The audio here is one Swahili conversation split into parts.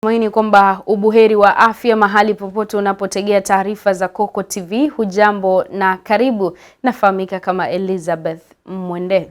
Tumaini kwamba ubuheri wa afya mahali popote unapotegea taarifa za Coco TV. Hujambo na karibu. Nafahamika kama Elizabeth Mwende.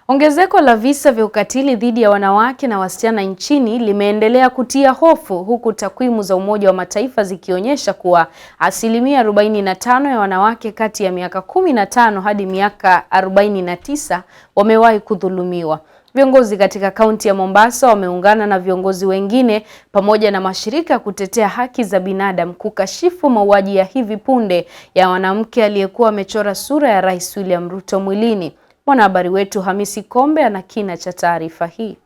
Ongezeko la visa vya ukatili dhidi ya wanawake na wasichana nchini limeendelea kutia hofu, huku takwimu za Umoja wa Mataifa zikionyesha kuwa 45% ya wanawake kati ya miaka 15 hadi miaka 49 wamewahi kudhulumiwa. Viongozi katika kaunti ya Mombasa wameungana na viongozi wengine pamoja na mashirika ya kutetea haki za binadamu kukashifu mauaji ya hivi punde ya mwanamke aliyekuwa amechora sura ya Rais William Ruto mwilini. Mwanahabari wetu Hamisi Kombe ana kina cha taarifa hii.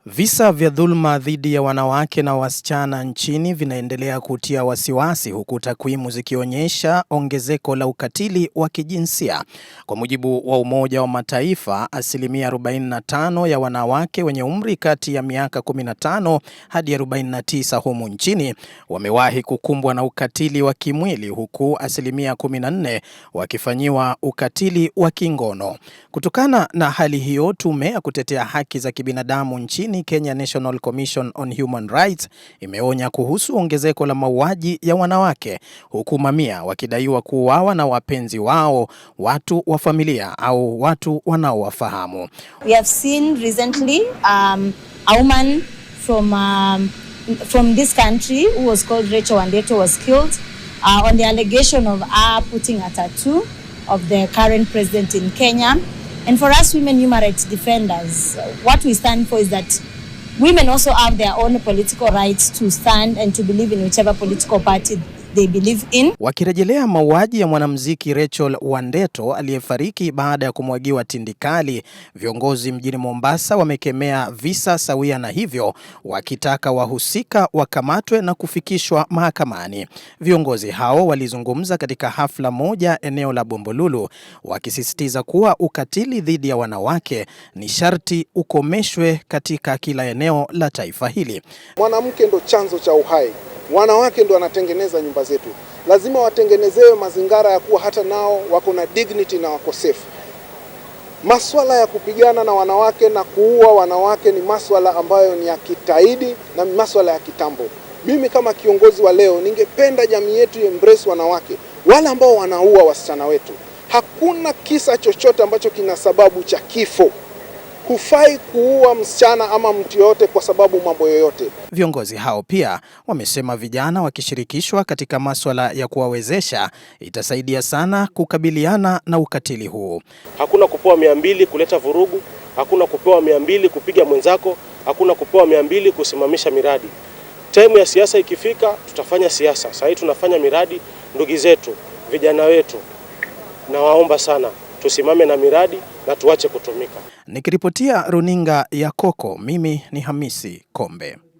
Visa vya dhulma dhidi ya wanawake na wasichana nchini vinaendelea kutia wasiwasi, huku takwimu zikionyesha ongezeko la ukatili wa kijinsia. Kwa mujibu wa Umoja wa Mataifa, 45% ya wanawake wenye umri kati ya miaka 15 hadi 49 humu nchini wamewahi kukumbwa na ukatili wa kimwili, huku 14% wakifanyiwa ukatili wa kingono. Kutokana na hali hiyo, tume ya kutetea haki za kibinadamu nchini Kenya National Commission on Human Rights imeonya kuhusu ongezeko la mauaji ya wanawake, huku mamia wakidaiwa kuuawa na wapenzi wao, watu wa familia au watu wanaowafahamu. We have seen recently a woman from this country who was called Rachel Wandeto was killed on the allegation of her putting a tattoo of the current president in Kenya. And for us women human rights defenders, what we stand for is that women also have their own political rights to stand and to believe in whichever political party they believe in. Wakirejelea mauaji ya mwanamuziki Rachel Wandeto aliyefariki baada ya kumwagiwa tindikali, viongozi mjini Mombasa wamekemea visa sawia na hivyo, wakitaka wahusika wakamatwe na kufikishwa mahakamani. Viongozi hao walizungumza katika hafla moja eneo la Bombolulu, wakisisitiza kuwa ukatili dhidi ya wanawake ni sharti ukomeshwe katika kila eneo la taifa hili. Mwanamke ndo chanzo cha uhai. Wanawake ndo wanatengeneza nyumba zetu. Lazima watengenezewe mazingira ya kuwa hata nao wako na dignity na wako safe. Masuala ya kupigana na wanawake na kuua wanawake ni masuala ambayo ni ya kitaidi na masuala ya kitambo. Mimi kama kiongozi wa leo ningependa jamii yetu embrace wanawake, wale ambao wanaua wasichana wetu. Hakuna kisa chochote ambacho kina sababu cha kifo. Hufai kuua msichana ama mtu yote kwa sababu mambo yoyote. Viongozi hao pia wamesema vijana wakishirikishwa katika masuala ya kuwawezesha itasaidia sana kukabiliana na ukatili huu. Hakuna kupewa 200 kuleta vurugu, hakuna kupewa 200 kupiga mwenzako, hakuna kupewa 200 kusimamisha miradi. Time ya siasa ikifika, tutafanya siasa. Sasa hivi tunafanya miradi. Ndugu zetu, vijana wetu, na waomba sana tusimame na miradi na tuache kutumika. Nikiripotia runinga ya Coco, mimi ni Hamisi Kombe.